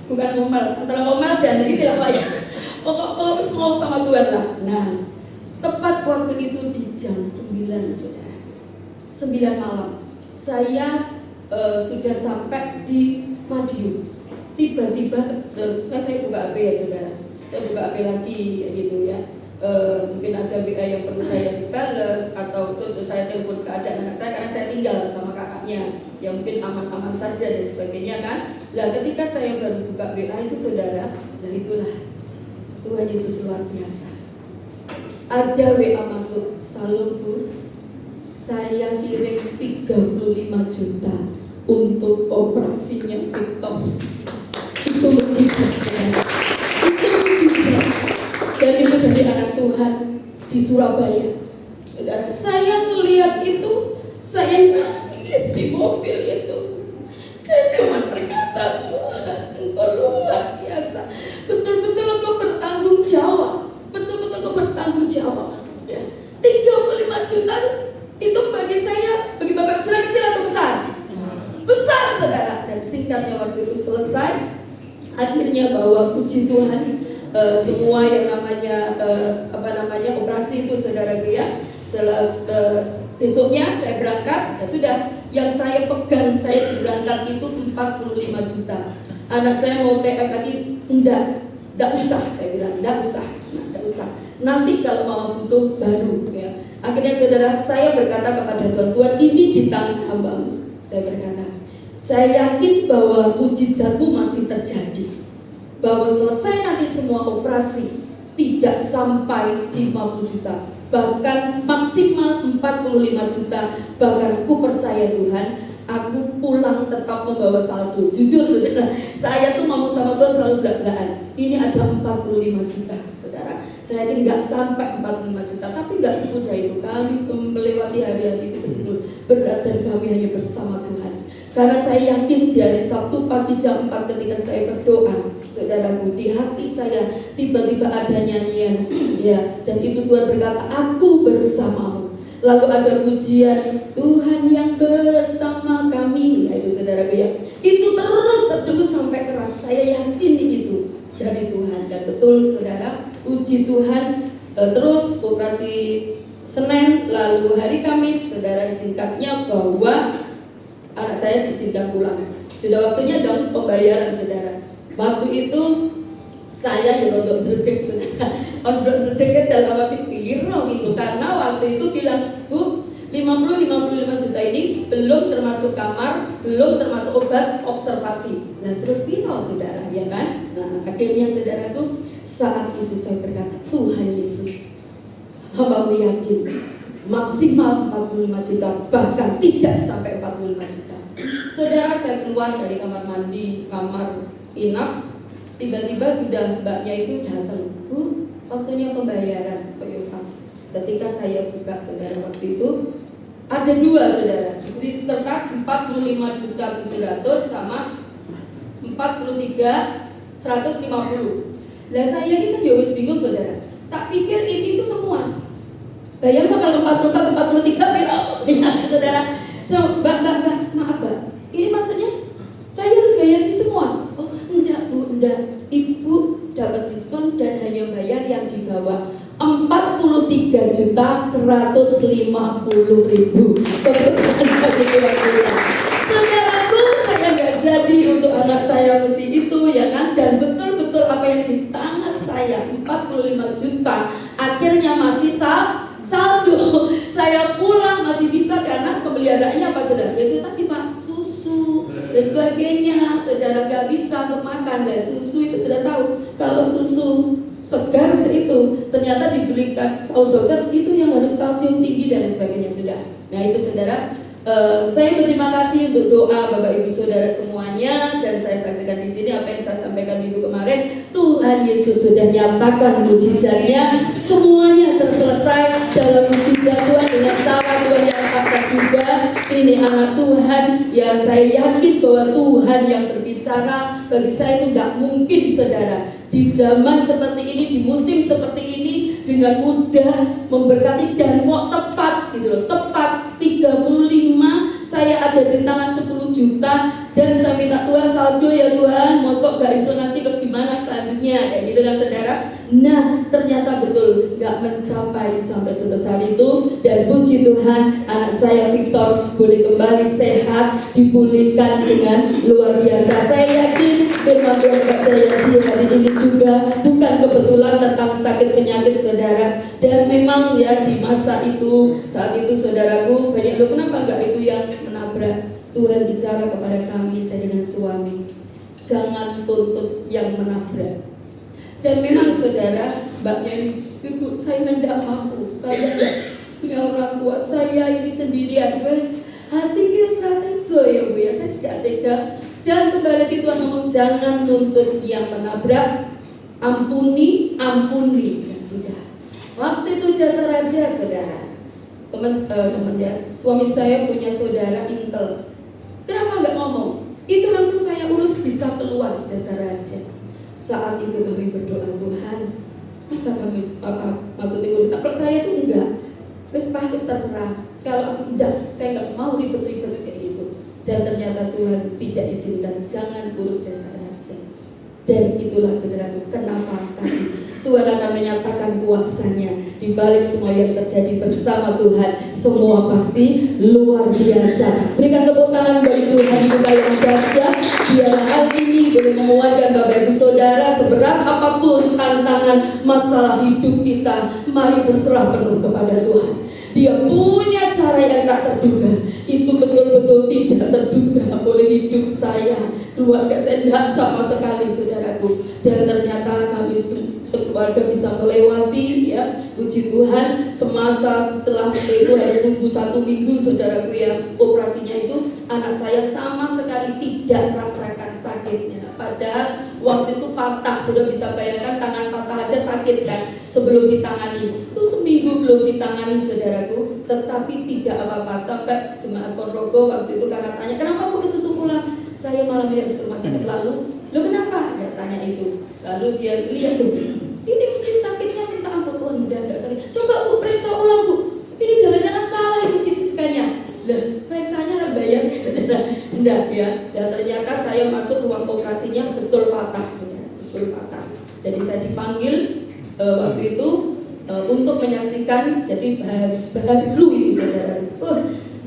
bukan ngomel antara ngomel dan gitu lah Pak ya. Pokok wes mau sama Tuhan lah. Nah tepat waktu itu di jam 9 saudara 9 malam saya sudah sampai di Madiun. Tiba-tiba kan saya buka HP ya saudara. Saya buka HP lagi gitu ya. mungkin ada WA yang perlu saya harus balas, atau contoh saya telepon keadaan anak saya karena saya tinggal sama kakaknya yang mungkin aman-aman saja dan sebagainya kan. Lah ketika saya baru buka WA itu saudara, nah itulah Tuhan Yesus luar biasa. Ada WA masuk, "Salam Bu, saya kirim 35 juta untuk operasinya TikTok." Itu mujizat saudara, itu mujizat. Dan itu dari anak Tuhan di Surabaya. Saudara, saya melihat itu, saya nangis di mobil itu. Saya cuma berkata, "Tuhan, Engkau luar biasa. Betul-betul Engkau bertanggung jawab. Betul-betul Engkau bertanggung jawab." Ya. 35 juta itu bagi saya, bagi Bapak Ibu kecil atau besar? Besar saudara. Dan singkatnya waktu itu selesai, akhirnya bahwa puji Tuhan, semua yang namanya operasi itu saudara ya, besoknya saya berangkat, ya sudah, yang saya pegang saya berangkat itu 45 juta. Anak saya mau TM lagi, enggak usah, saya bilang enggak usah. Nanti kalau mau butuh baru ya. Akhirnya saudara, saya berkata kepada Tuhan, ini di tangan hamba-Mu. Saya berkata, saya yakin bahwa mujizat-Mu masih terjadi. Bahwa selesai nanti semua operasi tidak sampai 50 juta, bahkan maksimal 45 juta. Bahkan aku percaya Tuhan, aku pulang tetap membawa saldo. Jujur saudara, saya tuh mau sama Tuhan selalu belak-belakan, ini ada 45 juta saudara. Saya yakin gak sampai 45 juta, tapi gak semudah itu. Kami melewati hari-hari itu betul-betul berat, dan kami hanya bersama Tuhan. Karena saya yakin di hari Sabtu pagi jam 4 ketika saya berdoa, saudaraku, di hati saya tiba-tiba ada nyanyian ya, dan itu Tuhan berkata, "Aku bersamamu." Lalu ada pujian, "Tuhan yang bersama kami." Nah, itu saudaraku ya, itu terus terdengus sampai keras. Saya yakin itu dari Tuhan. Dan betul saudara, puji Tuhan, terus operasi Senin, lalu hari Kamis saudara, singkatnya bahwa anak saya diizinkan pulang. Sudah waktunya dong pembayaran saudara. Waktu itu saya ya untuk dedek saudara. Untuk dedek dalam arti piro gitu. Karena waktu itu bilang, "Bu, 55 juta ini belum termasuk kamar, belum termasuk obat observasi." Nah terus piro saudara, ya kan? Nah akhirnya saudara itu, saat itu saya berkata, "Tuhan Yesus, hamba-Mu yakin maksimal 45 juta, bahkan tidak sampai 45 juta." Saudara, saya keluar dari kamar mandi, kamar inap, tiba-tiba sudah mbaknya itu datang, "Bu, waktunya pembayaran." Pas ketika saya buka saudara, waktu itu ada dua saudara, di kertas 45.700.000 sama 43.150. Lah saya ini kan wis bingung saudara. Tak pikir ini tuh semua. Bayar kalau 44, 43 ya, saudara. So, mbak, maaf mbak, ini maksudnya saya harus bayar ini semua? Oh enggak Bu, enggak. Ibu dapat diskon dan hanya bayar yang di bawah 43.150.000. Saudaraku, saya nggak jadi untuk anak saya mesti itu ya kan. Dan betul-betul apa yang di tangan saya 45 juta akhirnya masih saldo. Saya pulang masih bisa, karena pemeliharaannya apa saudara? Itu tadi Pak, susu dan sebagainya. Saudara nggak bisa untuk makan, dan susu itu sudah tahu. Kalau susu segar itu ternyata dibelikan dokter itu yang harus kalsium tinggi dan sebagainya sudah. Nah itu saudara. Saya berterima kasih untuk doa Bapak Ibu Saudara semuanya, dan saya saksikan di sini apa yang saya sampaikan minggu kemarin. Tuhan Yesus sudah nyatakan mujizatnya, semuanya terselesai dalam mujizat Tuhan dengan cara Tuhan yang tak terduga. Ini anak Tuhan yang saya yakin bahwa Tuhan yang berbicara. Bagi saya itu tidak mungkin saudara, di zaman seperti ini, di musim seperti ini, dengan mudah memberkati dan kok tepat gitu loh, tepat 35 saya ada di tangan 10 juta, dan saya minta Tuhan saldo ya Tuhan, mosok gak iso nanti terus gimana selanjutnya kayak gitu kan saudara. Nah, ternyata betul nggak mencapai sampai sebesar itu. Dan puji Tuhan, anak saya Victor boleh kembali sehat, dipulihkan dengan luar biasa. Saya yakin firman Tuhan percaya di hari ini juga bukan kebetulan tentang sakit penyakit saudara. Dan memang ya di masa itu, saat itu saudaraku banyak loh, kenapa enggak itu yang menabrak. Tuhan bicara kepada kami, saya dengan suami, jangan tuntut yang menabrak. Dan memang saudara, mbaknya ibu, saya tidak mampu, saya tidak punya orang tua, saya ini sendirian, wes hati kita itu ya bu ya, saya tidak tega. Dan kembali lagi Tuhan ngomong, jangan tuntut yang menabrak, ampuni ya sudah. Waktu itu jasa raja saudara, teman ya, suami saya punya saudara intel, kenapa nggak ngomong? Itu langsung saya urus bisa keluar jasa raja. Saat itu kami berdoa, Tuhan, masa kami maksudnya urus? Kalau saya itu enggak, wis terserah. Kalau aku enggak, saya enggak mau ribet-ribet kayak gitu. Dan ternyata Tuhan tidak izinkan, jangan urus jasa raja. Dan itulah saudara, kenapa tadi Tuhan akan menyatakan kuasanya di balik semua yang terjadi bersama Tuhan. Semua pasti luar biasa. Berikan tepuk tangan bagi Tuhan kita yang dahsyat. Biarlah hal ini boleh memuatkan Bapak Ibu Saudara, seberat apapun tantangan masalah hidup kita, mari berserah penuh kepada Tuhan. Dia punya cara yang tak terduga. Itu betul-betul tidak terduga oleh hidup saya, keluarga saya tidak sama sekali saudaraku. Dan ternyata kami sekeluarga bisa melewati ya, puji Tuhan. Semasa setelah itu harus nunggu 1 minggu saudaraku, yang operasinya itu anak saya sama sekali tidak merasakan sakitnya. Padahal waktu itu patah, sudah bisa bayangkan tangan patah aja sakit kan sebelum ditangani. Itu seminggu belum ditangani saudaraku, tetapi tidak apa-apa. Sampai jemaat Ponorogo waktu itu karena tanya, kenapa Bu susu pulang? Saya malam ini harus ke rumah sakit. Lalu, lo kenapa? Dia tanya itu. Lalu dia lihat tuh, ini mesti sakitnya minta ampun. Oh enggak sakit. Coba Bu periksa ulang Bu. Ini jangan-jangan salah ini CT scan-nya. Lah, periksanya lah bayarnya saudara. Enggak ya. Dan ternyata saya masuk ruang operasinya betul patah saudara, betul patah. Jadi saya dipanggil waktu itu untuk menyaksikan, jadi baru itu saudara.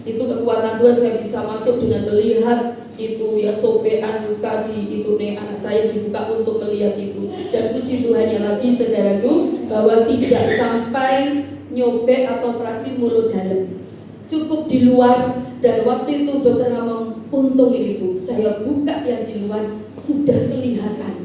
Itu kekuatan Tuhan, saya bisa masuk dengan melihat itu ya, sobekan luka di itu nih, anak saya dibuka untuk melihat itu. Dan puji Tuhannya lagi saudaraku, bahwa tidak sampai nyobek atau operasi mulut dalam, cukup di luar. Dan waktu itu dokter ngomong, untung ini Bu, saya buka yang di luar sudah kelihatan.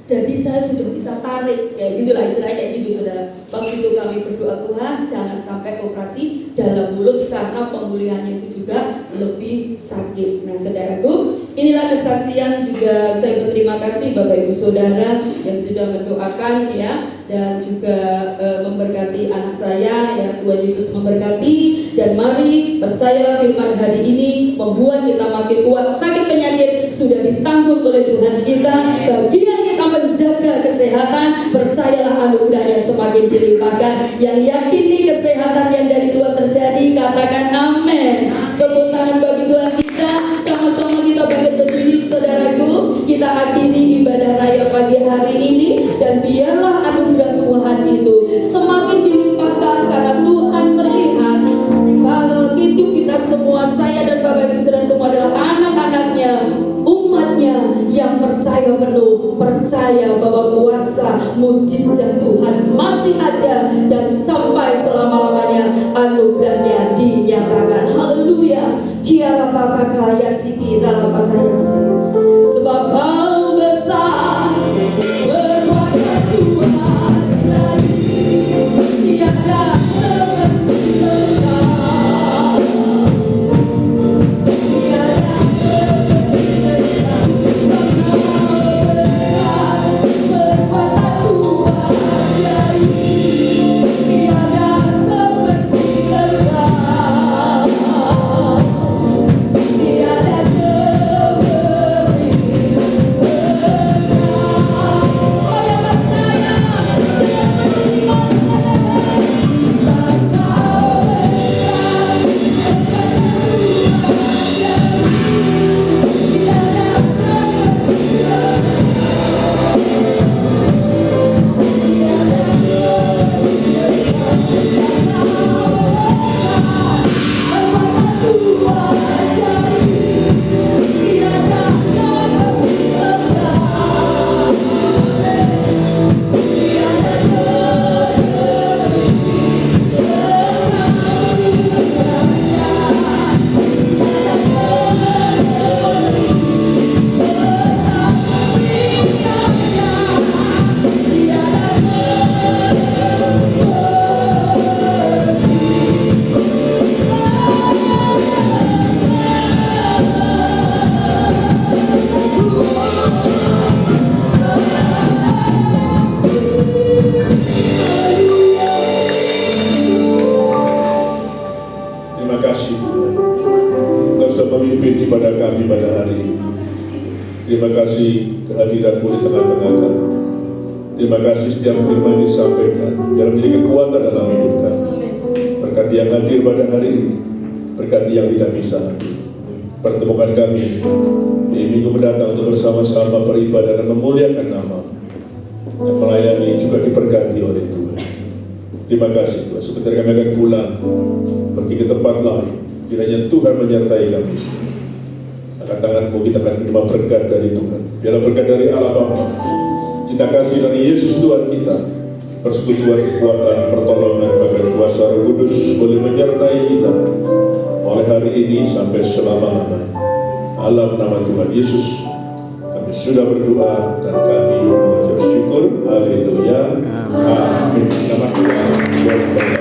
Jadi saya sudah bisa tarik, ya gitulah istilahnya kayak gitu saudara. Waktu itu kami berdoa, Tuhan jangan sampai operasi dalam mulut karena pemulihannya itu juga lebih sakit. Nah saudaraku, inilah kesaksian juga saya berterima kasih Bapak Ibu Saudara yang sudah mendoakan ya, dan juga memberkati anak saya ya. Tuhan Yesus memberkati. Dan mari percayalah firman hari ini membuat kita makin kuat. Sakit penyakit sudah ditanggung oleh Tuhan kita. Bagian kita menjaga kesehatan, percayalah anugerahnya semakin dilimpahkan. Yang yakini kesehatan yang dari Tuhan terjadi, katakan amin. Tepuk tangan bagi Tuhan kita. Sama-sama kita bangkit berdiri saudaraku. Kita akhiri ibadah raya pagi hari ini. Dan biarlah anugerah Tuhan itu semakin dilimpahkan, karena Tuhan melihat bahwa hidup kita semua, saya dan Bapak Ibu Saudara semua adalah anak-anaknya, umatnya yang percaya penuh, percaya bahwa kuasa mujizat Tuhan masih ada dan sampai selama-lamanya anugerahnya dinyatakan. Haleluya. Kiara pataka yasiki dalam patayasi. Sebab kau besar, berkuasa Tuhan jadi tiada seperti Engkau. Tiada seperti Engkau. Sebab kau besar, berkuasa Tuhan jadi tiada seperti Engkau. Tiada seperti kepada kami pada hari ini. Terima kasih kehadiran-Mu di tengah-tengah kami. Terima kasih setiap firman disampaikan dalam menjadi kekuatan dalam hidup kami. Berkati yang hadir pada hari ini, berkati yang tidak bisa hadir. Pertemukan kami di minggu mendatang untuk bersama-sama beribadah dan memuliakan nama yang melayani juga diberkati oleh Tuhan. Terima kasih Tuhan. Sebentar kami akan pulang pergi ke tempat lain. Kiranya Tuhan menyertai kami. Angkat tanganmu, kita akan menerima berkat dari Tuhan. Biarlah berkat dari Allah Bapa, cinta kasih dari Yesus Tuhan kita, persekutuan kekuatan, pertolongan, bahkan kuasa Roh Kudus boleh menyertai kita mulai hari ini sampai selama-lamanya. Dalam nama Tuhan Yesus kami sudah berdoa dan kami mengucap syukur. Haleluya. Amin. Nama Tuhan.